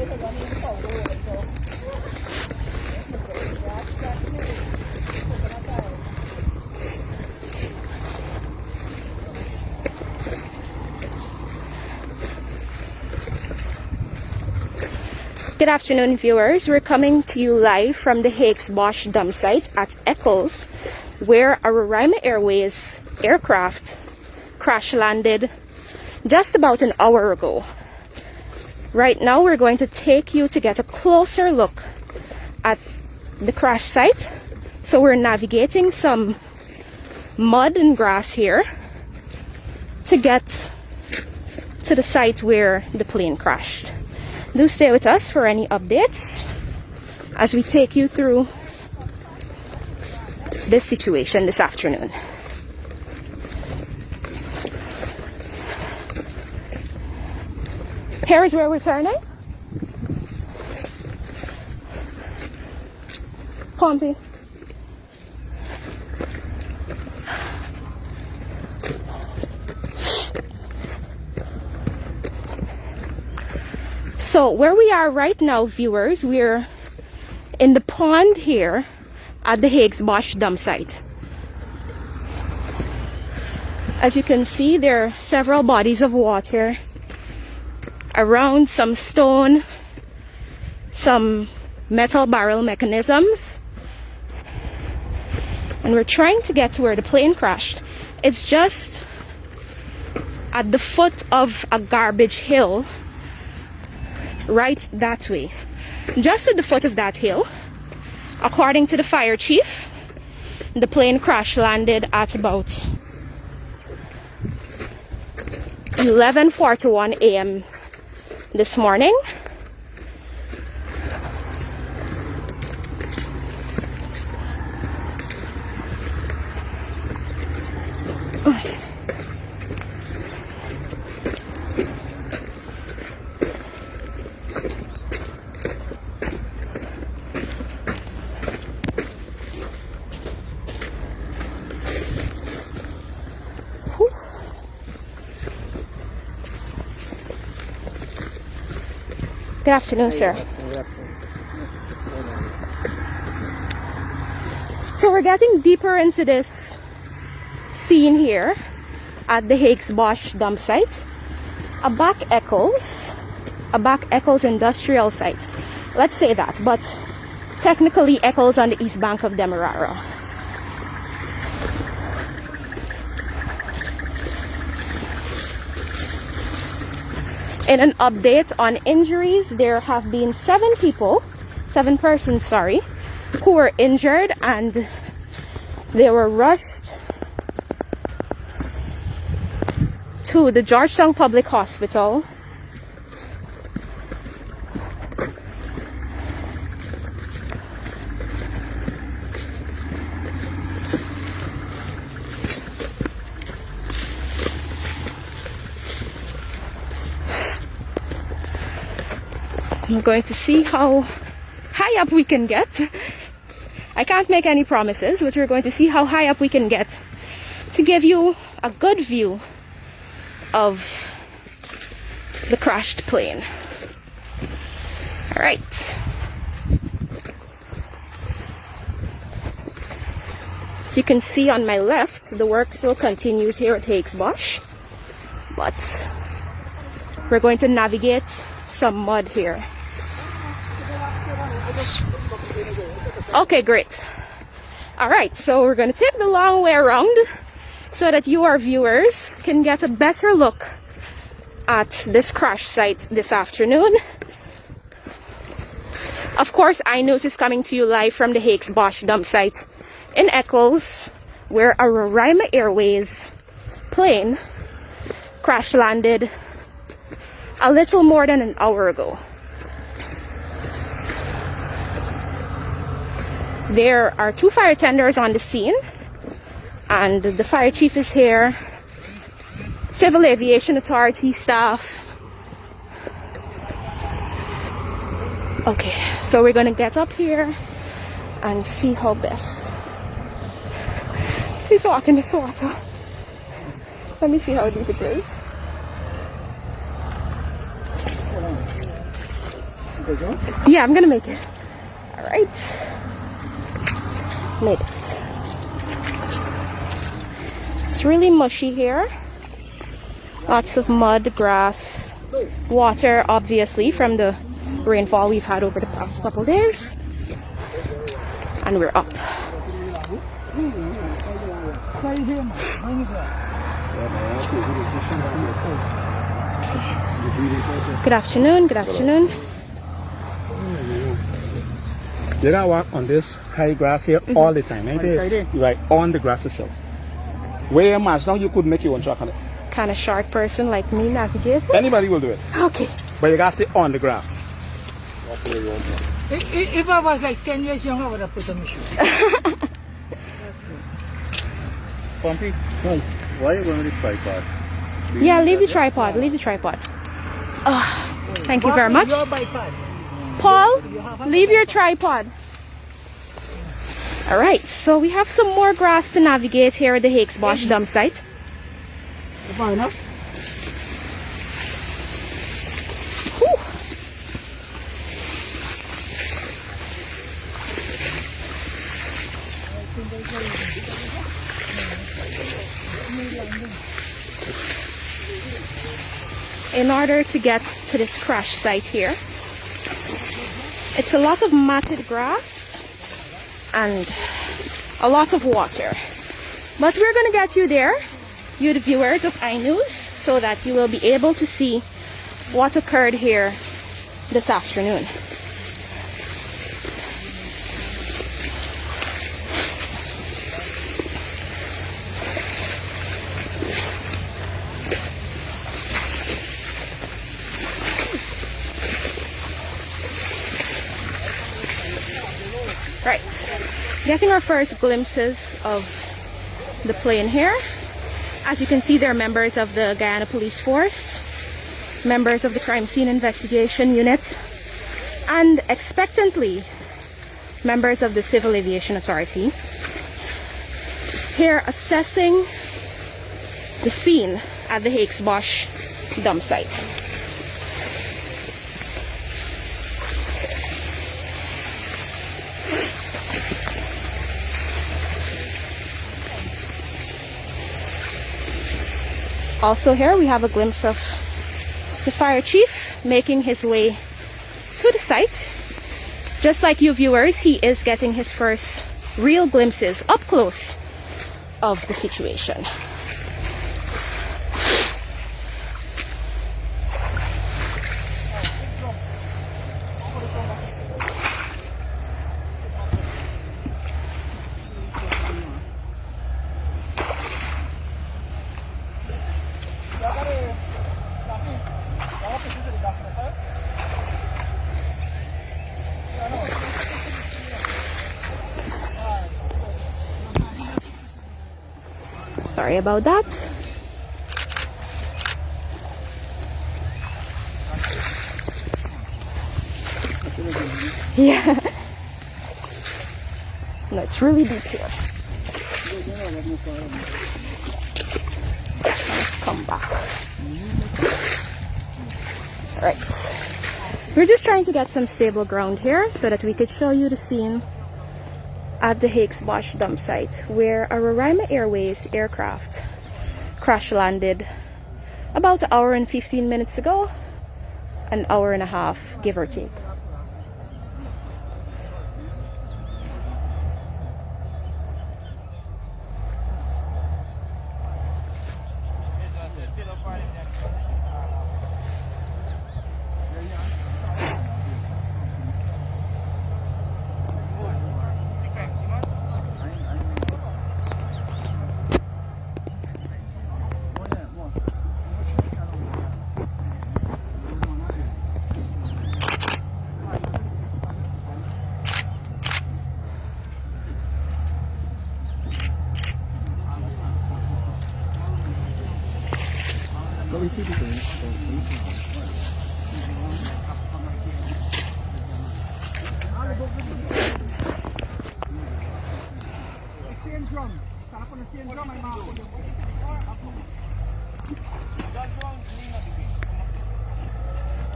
Good afternoon, viewers. We're coming to you live from the Higgs Bosch dump site at Eccels, where a Roraima Airways aircraft crash landed just about an hour ago. Right now, we're going to take you to get a closer look at the crash site. So we're navigating some mud and grass here to get to the site where the plane crashed. Do stay with us for any updates as we take you through this situation this afternoon. Here is where we're turning. Pompey. So where we are right now, viewers, we're in the pond here at the Higgs Bosch dump site. As you can see, there are several bodies of water around, some stone, some metal barrel mechanisms, and we're trying to get to where the plane crashed. It's just at the foot of a garbage hill, right that way. Just at the foot of that hill, according to the fire chief, the plane crash landed at about 11:41 a.m. this morning. Good afternoon, sir. So we're getting deeper into this scene here at the Higgs Bosch dump site, a back Eccels industrial site. Let's say that, but technically Eccels on the east bank of Demerara. In an update on injuries, there have been seven persons, who were injured, and they were rushed to the Georgetown Public Hospital. I'm going to see how high up we can get. I can't make any promises, but we're going to see how high up we can get to give you a good view of the crashed plane. All right. As you can see on my left, the work still continues here at Higgs Bosch, but we're going to navigate some mud here. Okay, great. All right, so we're going to take the long way around so that you, our viewers, can get a better look at this crash site this afternoon. Of course, iNews is coming to you live from the Higgs Bosch dump site in Eccles, where a Roraima Airways plane crash landed a little more than an hour ago. There are two fire tenders on the scene, and the fire chief is here, Civil Aviation Authority staff. Okay, so we're gonna get up here and see how best. He's walking this water. Let me see how deep it is. Yeah, I'm gonna make it. All right. Made it. It's really mushy here. Lots of mud, grass, water, obviously, from the rainfall we've had over the past couple days. And we're up. Good afternoon, good afternoon. You gotta walk on this high grass here all the time, ain't it? Right, on the grass itself. Way much now you could make your own track on it. Kind of short person like me navigate. Anybody will do it. Okay. But you gotta stay on the grass. If I was like 10 years younger, I would have put on my shoe. Pumpy, why are you going with the tripod? Yeah, leave the tripod, leave the tripod. Thank you very much. Your bipod. Paul, leave your tripod. All right, so we have some more grass to navigate here at the Hakes Bosch dump site. Whew. In order to get to this crash site here, it's a lot of matted grass and a lot of water. But we're going to get you there, you the viewers of iNews, so that you will be able to see what occurred here this afternoon. Right, getting our first glimpses of the plane here. As you can see, they're members of the Guyana Police Force, members of the Crime Scene Investigation Unit, and expectantly, members of the Civil Aviation Authority, here assessing the scene at the Hakes Bosch dump site. Also here we have a glimpse of the fire chief making his way to the site. Just like you viewers, he is getting his first real glimpses up close of the situation. Sorry about that. Yeah. No, it's really deep here. Let's come back. Alright. We're just trying to get some stable ground here so that we could show you the scene at the Hakes Bosch dump site, where a Roraima Airways aircraft crash landed about an hour and 15 minutes ago, an hour and a half, give or take.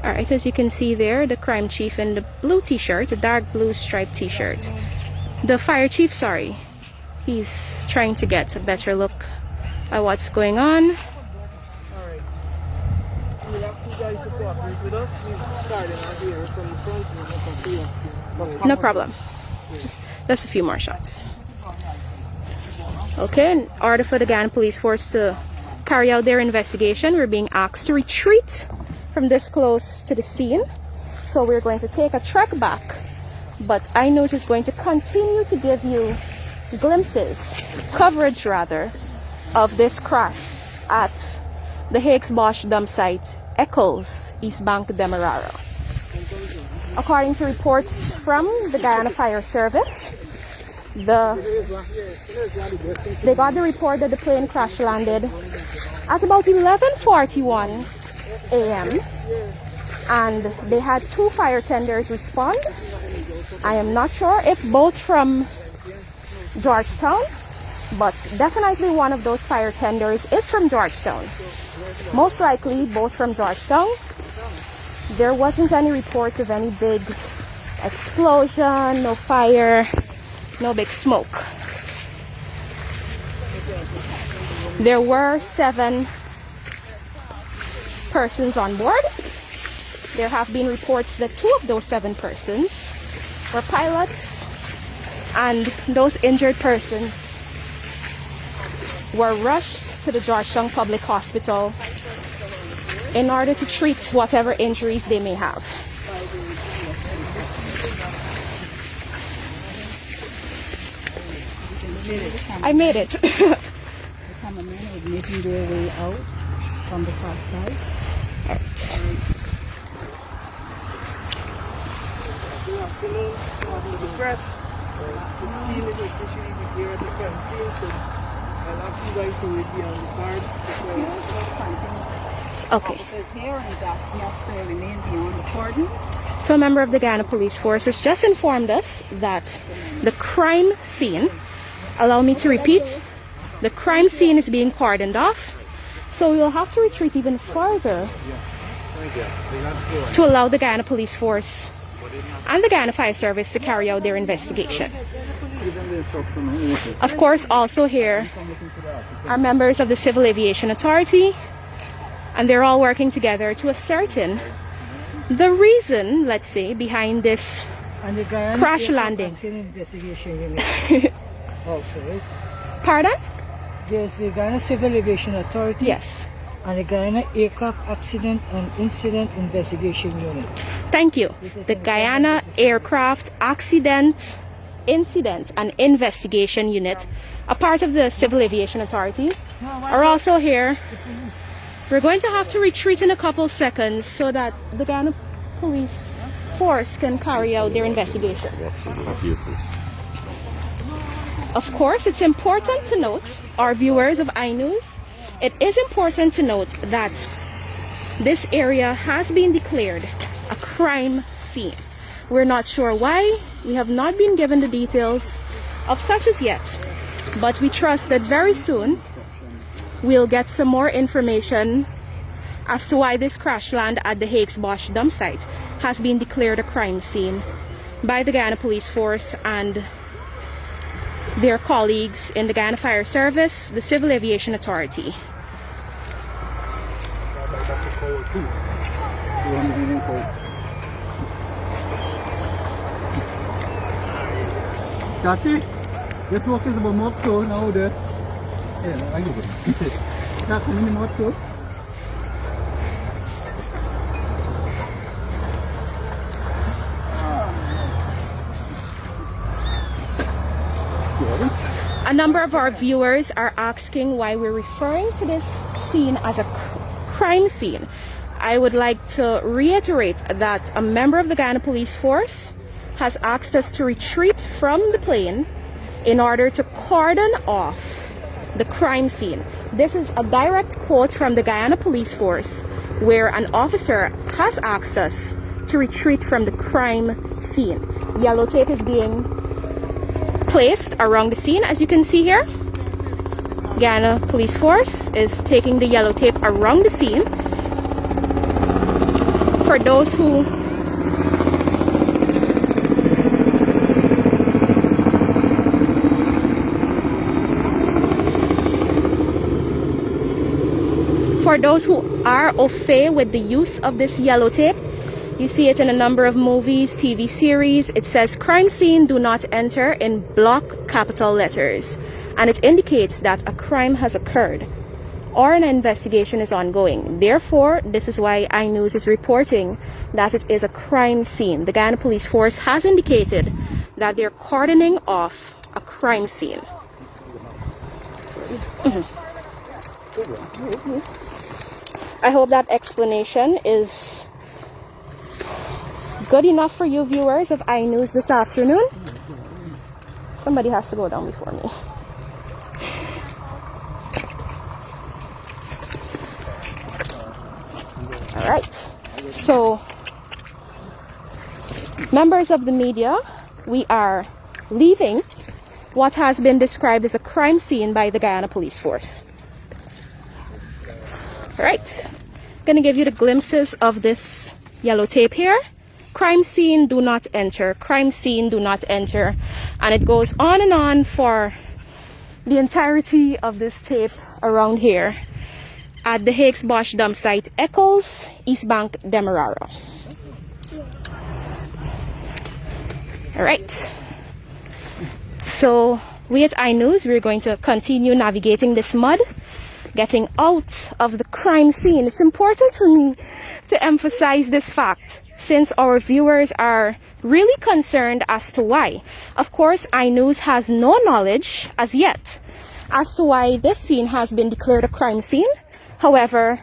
Alright, as you can see there, the crime chief in the blue t-shirt, a dark blue striped t-shirt. The fire chief, sorry. He's trying to get a better look at what's going on. Alright. We'll ask you guys to cooperate with us. We're starting out here from the front. No problem. Just a few more shots. Okay, in order for the Guyana Police Force to carry out their investigation, we're being asked to retreat from this close to the scene. So we're going to take a trek back, but iNews is going to continue to give you glimpses, coverage rather, of this crash at the Higgs Bosch dump site, Eccels, East Bank, Demerara. According to reports from the Guyana Fire Service, they got the report that the plane crash landed at about 11:41 a.m. and they had 2 fire tenders respond. I am not sure if both from Georgetown, but definitely one of those fire tenders is from Georgetown. Most likely both from Georgetown. There wasn't any reports of any big explosion, no fire, no big smoke. There were 7 persons on board. There have been reports that 2 of those 7 persons were pilots, and those injured persons were rushed to the Georgetown Public Hospital in order to treat whatever injuries they may have. I made it. The cameramen were making their way out from the far side. Okay. Here and is asking us to remain beyond the cordon. So a member of the Guyana Police Force has just informed us that the crime scene, allow me to repeat, the crime scene is being cordoned off. So we will have to retreat even further to allow the Guyana Police Force and the Guyana Fire Service to carry out their investigation. Of course, also here are members of the Civil Aviation Authority, and they're all working together to ascertain the reason, let's say, behind this And the Guyana crash landing. Investigation Unit also, right? Pardon? There's the Guyana Civil Aviation Authority. Yes. And the Guyana Aircraft Accident and Incident Investigation Unit. Thank you. The Guyana Aircraft Accident, Incident and Investigation Unit, a part of the Civil Aviation Authority, are also here. We're going to have to retreat in a couple seconds so that the Guyana Police Force can carry out their investigation. Of course, it's important to note, our viewers of iNews, it is important to note that this area has been declared a crime scene. We're not sure why. We have not been given the details of such as yet, but we trust that very soon we'll get some more information as to why this crash land at the Higgs Bosch dump site has been declared a crime scene by the Guyana Police Force and their colleagues in the Guyana Fire Service, the Civil Aviation Authority. Chachi, this work is about more close now there. Yeah, I know it. That's many more close. A number of our viewers are asking why we're referring to this scene as a crime scene. I would like to reiterate that a member of the Guyana Police Force has asked us to retreat from the plane in order to cordon off the crime scene. This is a direct quote from the Guyana Police Force, where an officer has asked us to retreat from the crime scene. Yellow tape is being placed around the scene, as you can see here. Guyana Police Force is taking the yellow tape around the scene for For those who are au fait with the use of this yellow tape, you see it in a number of movies, TV series. It says crime scene, do not enter in block capital letters, and it indicates that a crime has occurred or an investigation is ongoing. Therefore, this is why iNews is reporting that it is a crime scene. The Guyana Police Force has indicated that they're cordoning off a crime scene. I hope that explanation is good enough for you viewers of iNews this afternoon. Somebody has to go down before me. All right, so members of the media, we are leaving what has been described as a crime scene by the Guyana Police Force. All right, gonna give you the glimpses of this yellow tape here. Crime scene, do not enter. Crime scene, do not enter. And it goes on for the entirety of this tape around here at the Higgs Bosch dump site, Eccels, East Bank, Demerara. All right. So we at iNews, we're going to continue navigating this mud, getting out of the crime scene. It's important for me to emphasize this fact, since our viewers are really concerned as to why. Of course, iNews has no knowledge as yet as to why this scene has been declared a crime scene. However,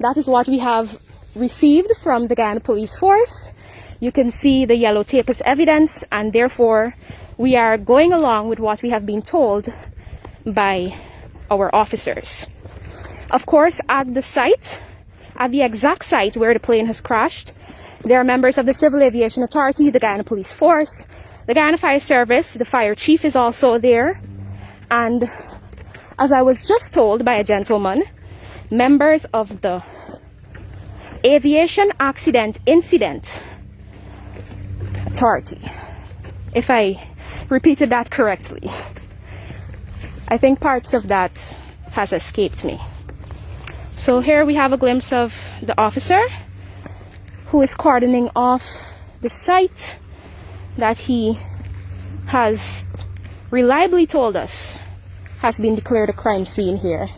that is what we have received from the Guyana Police Force. You can see the yellow tape as evidence, and therefore we are going along with what we have been told by our officers. Of course, at the site, at the exact site where the plane has crashed, there are members of the Civil Aviation Authority, the Guyana Police Force, the Guyana Fire Service. The fire chief is also there. And as I was just told by a gentleman, members of the Aviation Accident Incident Authority, if I repeated that correctly. I think parts of that has escaped me. So here we have a glimpse of the officer who is cordoning off the site that he has reliably told us has been declared a crime scene here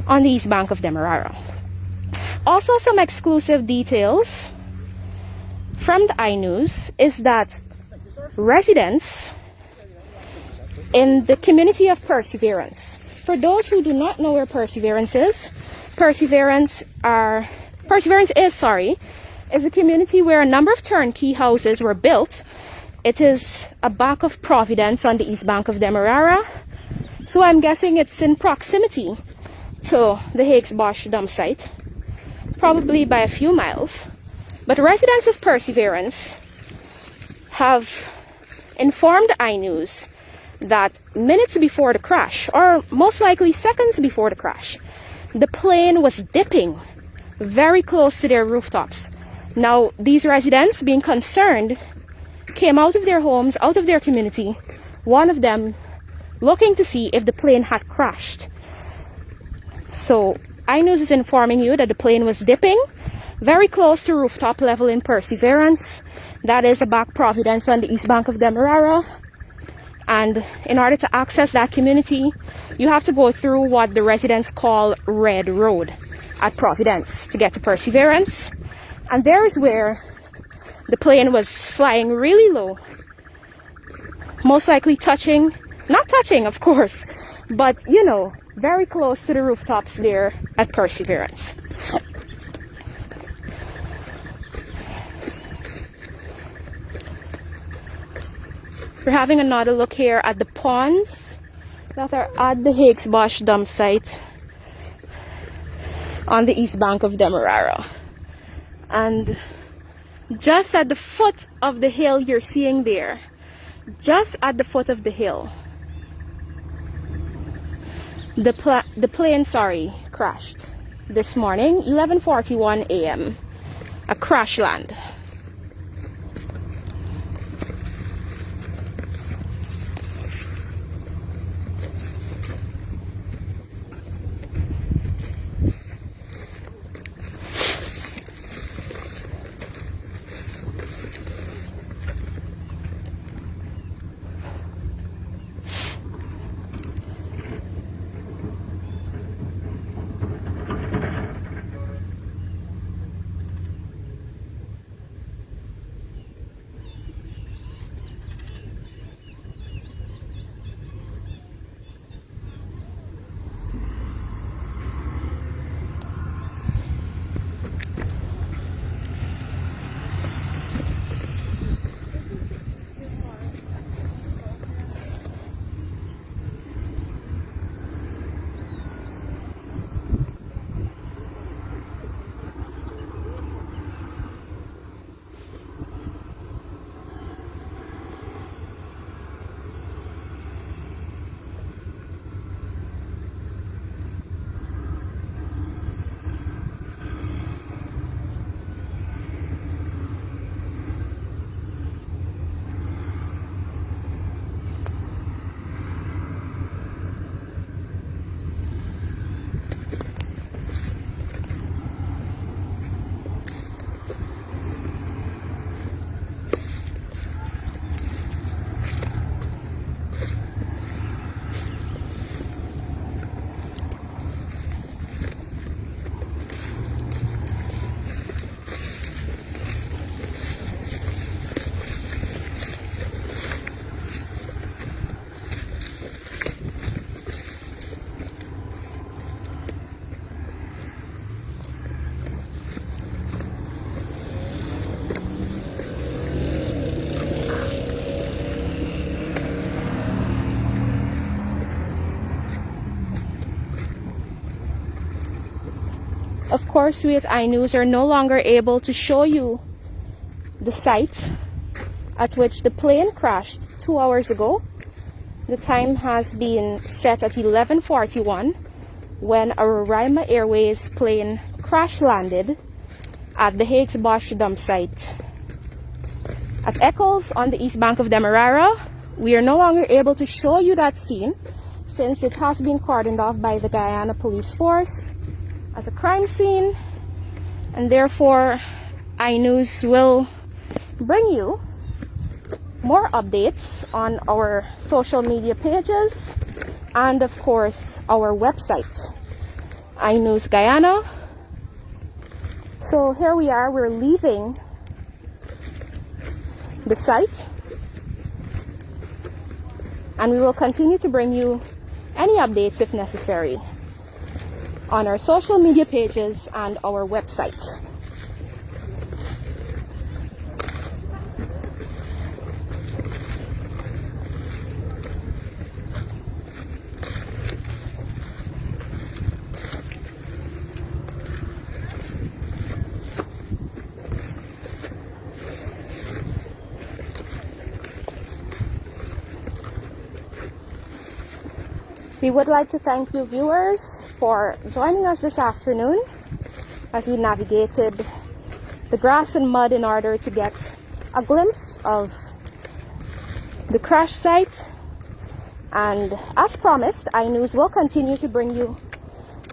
on the east bank of Demerara. Also, some exclusive details from the iNews is that residents in the community of Perseverance, for those who do not know where Perseverance is, Perseverance is a community where a number of turnkey houses were built. It is a back of Providence on the east bank of Demerara, so I'm guessing it's in proximity to the Higgs Bosch dump site, probably by a few miles. But residents of Perseverance have informed iNews that minutes before the crash, or most likely seconds before the crash, the plane was dipping very close to their rooftops. Now, these residents, being concerned, came out of their homes, out of their community, one of them looking to see if the plane had crashed. So, iNews is informing you that the plane was dipping very close to rooftop level in Perseverance. That is a back Providence on the east bank of Demerara. And in order to access that community, you have to go through what the residents call Red Road at Providence to get to Perseverance. And there is where the plane was flying really low, most likely not touching, of course, but, you know, very close to the rooftops there at Perseverance. We're having another look here at the ponds that are at the Higgs Bosch dump site on the east bank of Demerara. And just at the foot of the hill you're seeing there, just at the foot of the hill, the plane crashed this morning, 11:41 a.m. a crash land. Of course, we at iNews are no longer able to show you the site at which the plane crashed 2 hours ago. The time has been set at 11:41 when a Roraima Airways plane crash landed at the Higgs Bosch dump site at Eccles on the east bank of Demerara. We are no longer able to show you that scene since it has been cordoned off by the Guyana police force as a crime scene, and therefore iNews will bring you more updates on our social media pages and of course our website, iNews Guyana. So here we are, we're leaving the site, and we will continue to bring you any updates if necessary on our social media pages and our website. We would like to thank you viewers for joining us this afternoon as we navigated the grass and mud in order to get a glimpse of the crash site. And as promised, iNews will continue to bring you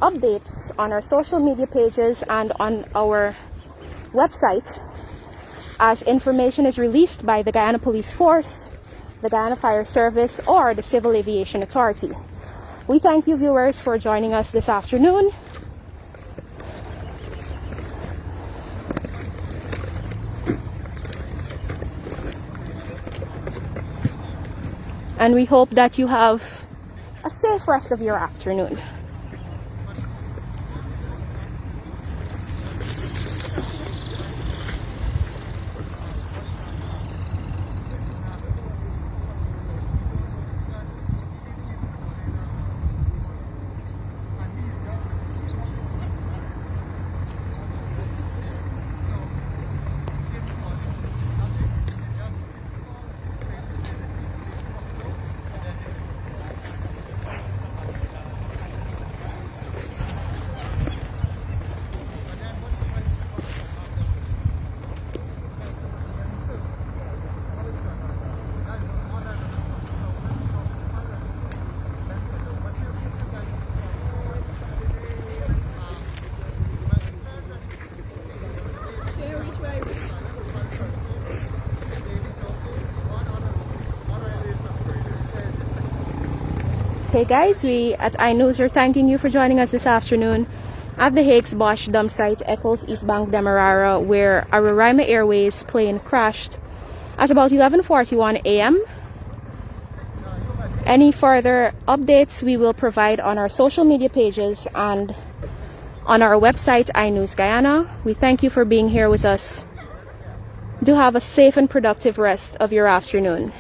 updates on our social media pages and on our website as information is released by the Guyana Police Force, the Guyana Fire Service, or the Civil Aviation Authority. We thank you viewers for joining us this afternoon. And we hope that you have a safe rest of your afternoon. Okay guys, we at iNews are thanking you for joining us this afternoon at the Higgs Bosch dump site, Eccles, East Bank, Demerara, where a Roraima Airways plane crashed at about 11:41 a.m. Any further updates we will provide on our social media pages and on our website, iNews Guyana. We thank you for being here with us. Do have a safe and productive rest of your afternoon.